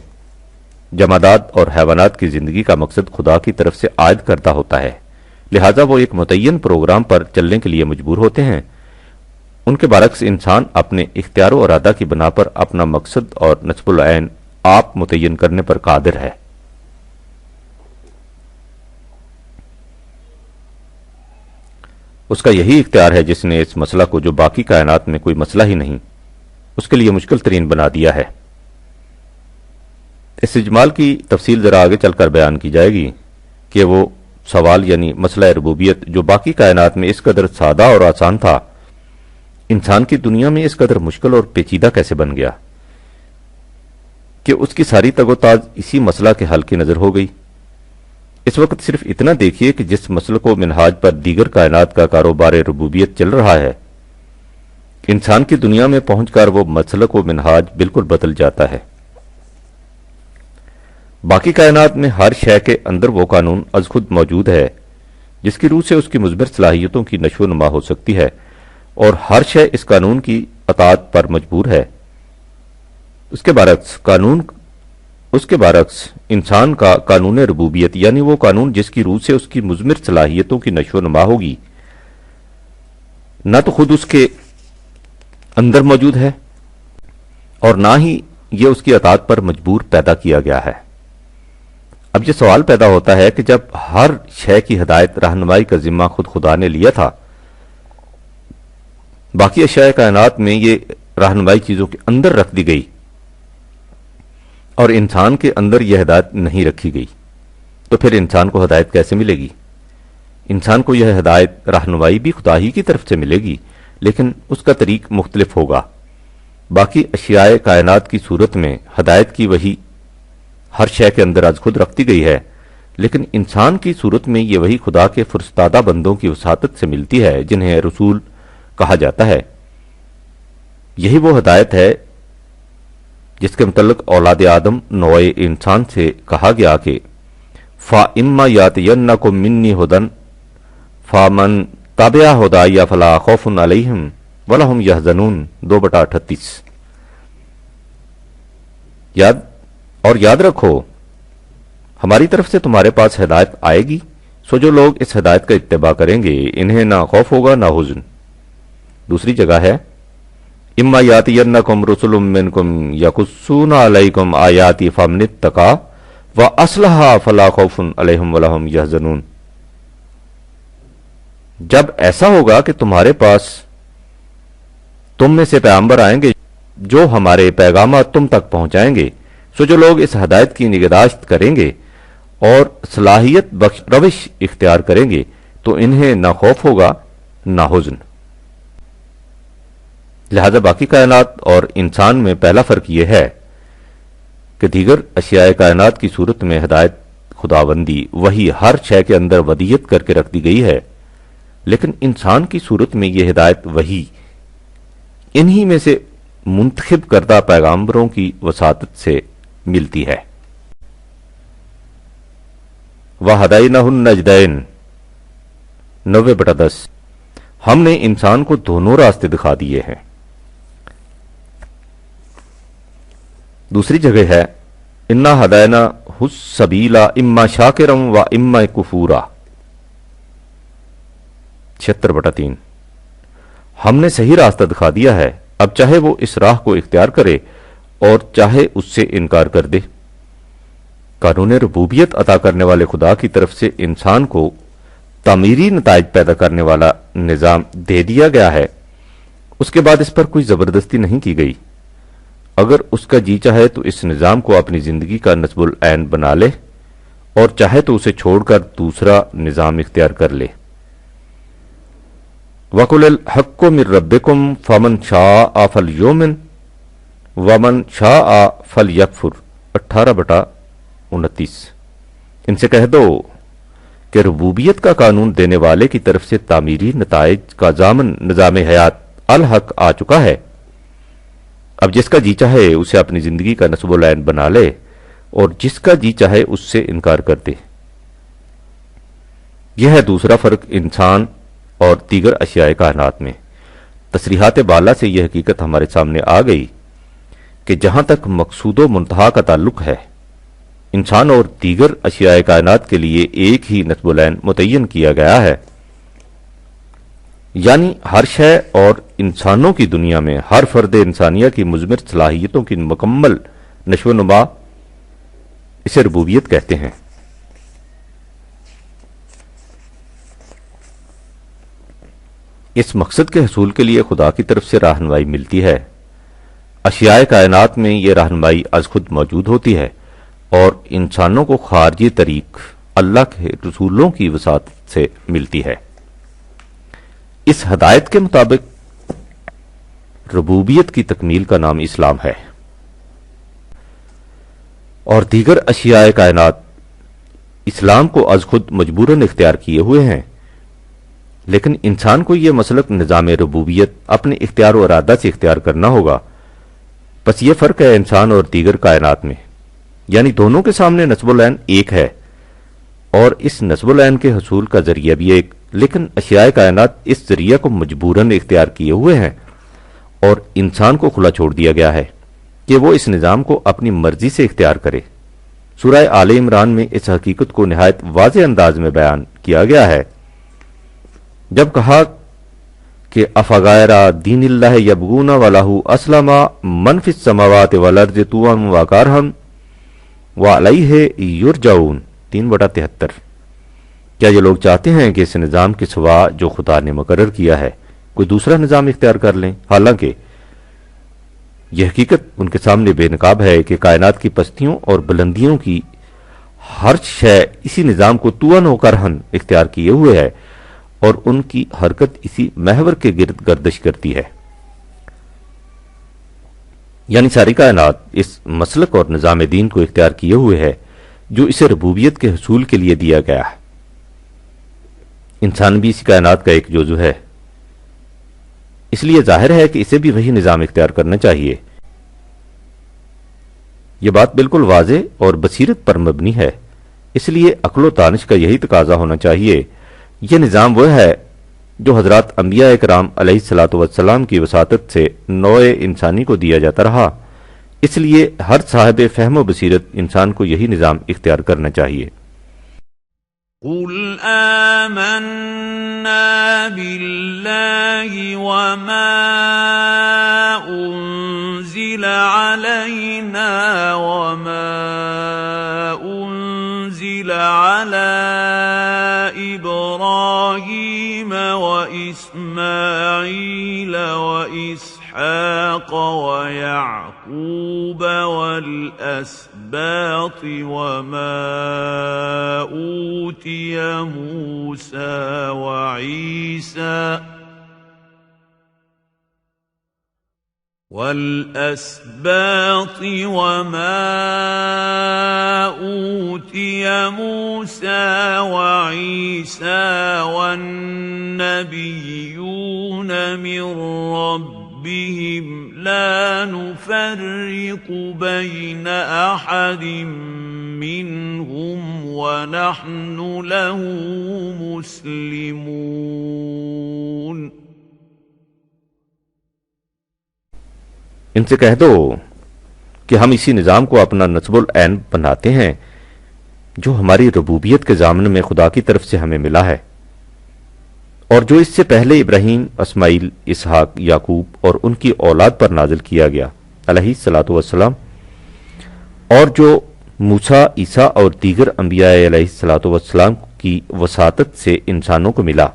جمادات اور حیوانات کی زندگی کا مقصد خدا کی طرف سے عائد کردہ ہوتا ہے، لہذا وہ ایک متعین پروگرام پر چلنے کے لیے مجبور ہوتے ہیں۔ ان کے برعکس انسان اپنے اختیار و ارادہ کی بنا پر اپنا مقصد اور نصب العین آپ متعین کرنے پر قادر ہے۔ اس کا یہی اختیار ہے جس نے اس مسئلہ کو، جو باقی کائنات میں کوئی مسئلہ ہی نہیں، اس کے لیے مشکل ترین بنا دیا ہے۔ اس اجمال کی تفصیل ذرا آگے چل کر بیان کی جائے گی کہ وہ سوال یعنی مسئلہ ربوبیت جو باقی کائنات میں اس قدر سادہ اور آسان تھا، انسان کی دنیا میں اس قدر مشکل اور پیچیدہ کیسے بن گیا کہ اس کی ساری تگ و تاز اسی مسئلہ کے حل کی نظر ہو گئی۔ اس وقت صرف اتنا دیکھیے کہ جس مسئلہ کو منہاج پر دیگر کائنات کا کاروبار ربوبیت چل رہا ہے، انسان کی دنیا میں پہنچ کر وہ مسلک و منہاج بالکل بدل جاتا ہے۔ باقی کائنات میں ہر شے کے اندر وہ قانون از خود موجود ہے جس کی روح سے اس کی مثبت صلاحیتوں کی نشو و نما ہو سکتی ہے، اور ہر شے اس قانون کی اطاعت پر مجبور ہے۔ اس کے برعکس انسان کا قانون ربوبیت یعنی وہ قانون جس کی روح سے اس کی مثمر صلاحیتوں کی نشو و نما ہوگی، نہ تو خود اس کے اندر موجود ہے اور نہ ہی یہ اس کی اطاعت پر مجبور پیدا کیا گیا ہے۔ اب یہ سوال پیدا ہوتا ہے کہ جب ہر شے کی ہدایت رہنمائی کا ذمہ خود خدا نے لیا تھا، باقی اشیاء کائنات میں یہ رہنمائی چیزوں کے اندر رکھ دی گئی اور انسان کے اندر یہ ہدایت نہیں رکھی گئی، تو پھر انسان کو ہدایت کیسے ملے گی؟ انسان کو یہ ہدایت رہنمائی بھی خدا ہی کی طرف سے ملے گی، لیکن اس کا طریق مختلف ہوگا۔ باقی اشیاء کائنات کی صورت میں ہدایت کی وہی ہر شے کے اندر از خود رکھتی گئی ہے، لیکن انسان کی صورت میں یہ وہی خدا کے فرستادہ بندوں کی وساطت سے ملتی ہے جنہیں رسول کہا جاتا ہے۔ یہی وہ ہدایت ہے جس کے متعلق اولاد آدم نوع انسان سے کہا گیا کہ فَإِمَّا يَأْتِيَنَّكُم مِّنِّي هُدًى فَمَن تَبِعَ هُدَايَ فَلَا خَوْفٌ عَلَيْهِمْ وَلَا هُمْ يَحْزَنُونَ 2/38۔ یاد رکھو، ہماری طرف سے تمہارے پاس ہدایت آئے گی، سو جو لوگ اس ہدایت کا اتباع کریں گے انہیں نہ خوف ہوگا نہ حزن۔ دوسری جگہ ہے اما یاتینکم رسل منکم یقصون علیکم آیاتی فمن اتقی واصلح فلا خوف علیہم ولا هم یحزنون۔ جب ایسا ہوگا کہ تمہارے پاس تم میں سے پیغمبر آئیں گے جو ہمارے پیغامات تم تک پہنچائیں گے، سو جو لوگ اس ہدایت کی نگہداشت کریں گے اور صلاحیت بخش روش اختیار کریں گے تو انہیں نہ خوف ہوگا نہ حزن۔ لہذا باقی کائنات اور انسان میں پہلا فرق یہ ہے کہ دیگر اشیاء کائنات کی صورت میں ہدایت خداوندی وہی ہر شے کے اندر ودیت کر کے رکھ دی گئی ہے، لیکن انسان کی صورت میں یہ ہدایت وہی انہی میں سے منتخب کردہ پیغمبروں کی وساطت سے ملتی ہے۔ وَهَدَيْنَاهُ النَّجْدَيْنِ 90/10۔ ہم نے انسان کو دونوں راستے دکھا دیے ہیں۔ دوسری جگہ ہے اِنَّا هَدَيْنَاهُ السَّبِيلَ إِمَّا شَاكِرًا وَإِمَّا كُفُورًا 76/3۔ ہم نے صحیح راستہ دکھا دیا ہے، اب چاہے وہ اس راہ کو اختیار کرے اور چاہے اس سے انکار کر دے۔ قانون ربوبیت عطا کرنے والے خدا کی طرف سے انسان کو تعمیری نتائج پیدا کرنے والا نظام دے دیا گیا ہے، اس کے بعد اس پر کوئی زبردستی نہیں کی گئی۔ اگر اس کا جی چاہے تو اس نظام کو اپنی زندگی کا نصب العین بنا لے اور چاہے تو اسے چھوڑ کر دوسرا نظام اختیار کر لے۔ وَقُلِ الْحَقُّ مِن رَبِّكُمْ فَمَن شَاءَ فَلْيُؤْمِن وَمَن شَاءَ فَلْيَكْفُرْ 18/29۔ ان سے کہہ دو کہ ربوبیت کا قانون دینے والے کی طرف سے تعمیری نتائج کا ضامن نظام حیات الحق آ چکا ہے، اب جس کا جی چاہے اسے اپنی زندگی کا نصب العین بنا لے اور جس کا جی چاہے اس سے انکار کر دے۔ یہ ہے دوسرا فرق انسان اور دیگر اشیاء کائنات میں۔ تصریحات بالا سے یہ حقیقت ہمارے سامنے آ گئی کہ جہاں تک مقصود و منتہا کا تعلق ہے، انسان اور دیگر اشیاء کائنات کے لیے ایک ہی نصب العین متعین کیا گیا ہے، یعنی ہر شے اور انسانوں کی دنیا میں ہر فرد انسانیہ کی مضمر صلاحیتوں کی مکمل نشو و نما، اسے ربوبیت کہتے ہیں۔ اس مقصد کے حصول کے لیے خدا کی طرف سے رہنمائی ملتی ہے۔ اشیاء کائنات میں یہ رہنمائی از خود موجود ہوتی ہے اور انسانوں کو خارجی طریق اللہ کے رسولوں کی وساطت سے ملتی ہے۔ اس ہدایت کے مطابق ربوبیت کی تکمیل کا نام اسلام ہے، اور دیگر اشیاء کائنات اسلام کو از خود مجبوراً اختیار کیے ہوئے ہیں، لیکن انسان کو یہ مسلک نظام ربوبیت اپنے اختیار و ارادہ سے اختیار کرنا ہوگا۔ بس یہ فرق ہے انسان اور دیگر کائنات میں، یعنی دونوں کے سامنے نصب العین ایک ہے اور اس نصب العین کے حصول کا ذریعہ بھی ایک، لیکن اشیاء کائنات اس ذریعہ کو مجبوراً اختیار کیے ہوئے ہیں اور انسان کو کھلا چھوڑ دیا گیا ہے کہ وہ اس نظام کو اپنی مرضی سے اختیار کرے۔ سورہ آل عمران میں اس حقیقت کو نہایت واضح انداز میں بیان کیا گیا ہے، جب کہا کہ افغیر دین اللہ یبغون ولہ اسلم من فی السماوات والارض طوعا وکرہا وإلیہ یرجعون 3/73۔ کیا یہ لوگ چاہتے ہیں کہ اس نظام کے سوا جو خدا نے مقرر کیا ہے کوئی دوسرا نظام اختیار کر لیں؟ حالانکہ یہ حقیقت ان کے سامنے بے نقاب ہے کہ کائنات کی پستیوں اور بلندیوں کی ہر شے اسی نظام کو طوعاً و کرہاً اختیار کیے ہوئے ہے اور ان کی حرکت اسی محور کے گرد گردش کرتی ہے، یعنی ساری کائنات اس مسلک اور نظام دین کو اختیار کیے ہوئے ہے جو اسے ربوبیت کے حصول کے لیے دیا گیا ہے۔ انسان بھی اسی کائنات کا ایک جزو ہے، اس لیے ظاہر ہے کہ اسے بھی وہی نظام اختیار کرنا چاہیے۔ یہ بات بالکل واضح اور بصیرت پر مبنی ہے، اس لیے عقل و دانش کا یہی تقاضا ہونا چاہیے۔ یہ نظام وہ ہے جو حضرات انبیاء کرام علیہ الصلوۃ والسلام کی وساطت سے نوع انسانی کو دیا جاتا رہا، اس لیے ہر صاحب فہم و بصیرت انسان کو یہی نظام اختیار کرنا چاہیے۔ قل آمنا بالله وما أنزل علينا وما أنزل على إبراهيم وإسماعيل وإسحاق ويعقوب والأسباط وما أوتي موسى وعيسى والنبيون من ربهم لا نفرق بين أحد منهم ونحن له مسلمون۔ ان سے کہہ دو کہ ہم اسی نظام کو اپنا نصب العین بناتے ہیں جو ہماری ربوبیت کے ضامن میں خدا کی طرف سے ہمیں ملا ہے، اور جو اس سے پہلے ابراہیم، اسماعیل، اسحاق، یعقوب اور ان کی اولاد پر نازل کیا گیا علیہ الصلوۃ والسلام، اور جو موسیٰ، عیسیٰ اور دیگر انبیاء علیہ الصلوۃ والسلام کی وساطت سے انسانوں کو ملا۔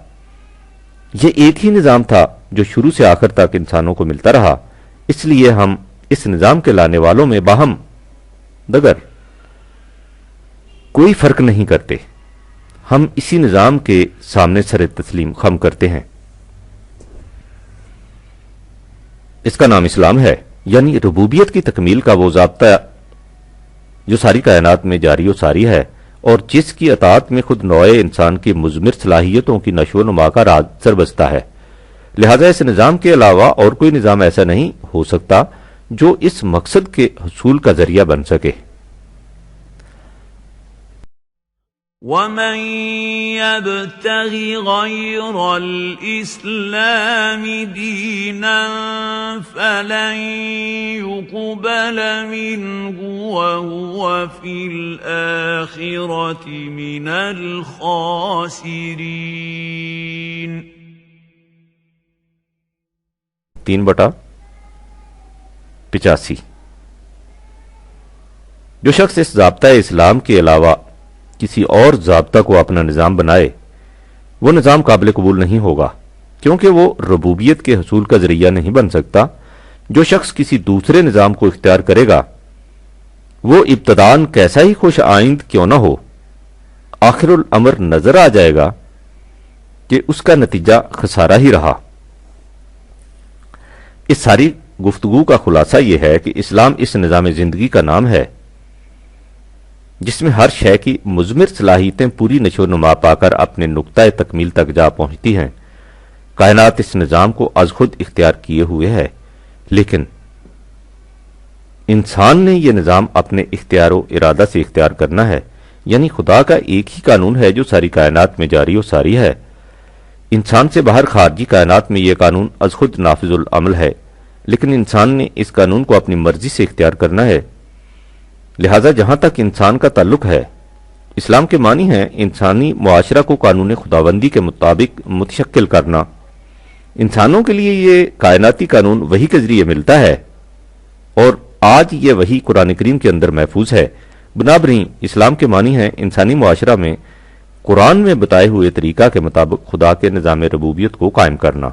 یہ ایک ہی نظام تھا جو شروع سے آخر تک انسانوں کو ملتا رہا، اس لیے ہم اس نظام کے لانے والوں میں باہم دگر کوئی فرق نہیں کرتے، ہم اسی نظام کے سامنے سر تسلیم خم کرتے ہیں۔ اس کا نام اسلام ہے، یعنی ربوبیت کی تکمیل کا وہ ضابطہ جو ساری کائنات میں جاری و ساری ہے اور جس کی اطاعت میں خود نوع انسان کی مضمر صلاحیتوں کی نشو و نما کا راز سربستہ ہے۔ لہذا اس نظام کے علاوہ اور کوئی نظام ایسا نہیں ہو سکتا جو اس مقصد کے حصول کا ذریعہ بن سکے۔ وَمَن يَبْتَغِ غَيْرَ الْإِسْلَامِ دِينًا فَلَن يُقْبَلَ مِنْهُ وَهُوَ فِي الْآخِرَةِ مِنَ الْخَاسِرِينَ 3/85 جو شخص اس ضابطۂ اسلام کے علاوہ کسی اور ضابطہ کو اپنا نظام بنائے وہ نظام قابل قبول نہیں ہوگا، کیونکہ وہ ربوبیت کے حصول کا ذریعہ نہیں بن سکتا۔ جو شخص کسی دوسرے نظام کو اختیار کرے گا وہ ابتداً کیسا ہی خوش آئند کیوں نہ ہو، آخر الامر نظر آ جائے گا کہ اس کا نتیجہ خسارہ ہی رہا۔ اس ساری گفتگو کا خلاصہ یہ ہے کہ اسلام اس نظام زندگی کا نام ہے جس میں ہر شے کی مضمر صلاحیتیں پوری نشو و نما پا کر اپنے نقطۂ تکمیل تک جا پہنچتی ہیں۔ کائنات اس نظام کو از خود اختیار کیے ہوئے ہے، لیکن انسان نے یہ نظام اپنے اختیار و ارادہ سے اختیار کرنا ہے، یعنی خدا کا ایک ہی قانون ہے جو ساری کائنات میں جاری و ساری ہے۔ انسان سے باہر خارجی کائنات میں یہ قانون از خود نافذ العمل ہے، لیکن انسان نے اس قانون کو اپنی مرضی سے اختیار کرنا ہے۔ لہذا جہاں تک انسان کا تعلق ہے، اسلام کے معنی ہے انسانی معاشرہ کو قانون خداوندی کے مطابق متشکل کرنا۔ انسانوں کے لیے یہ کائناتی قانون وحی کے ذریعے ملتا ہے، اور آج یہ وحی قرآن کریم کے اندر محفوظ ہے۔ بنابراین اسلام کے معنی ہے انسانی معاشرہ میں قرآن میں بتائے ہوئے طریقہ کے مطابق خدا کے نظام ربوبیت کو قائم کرنا۔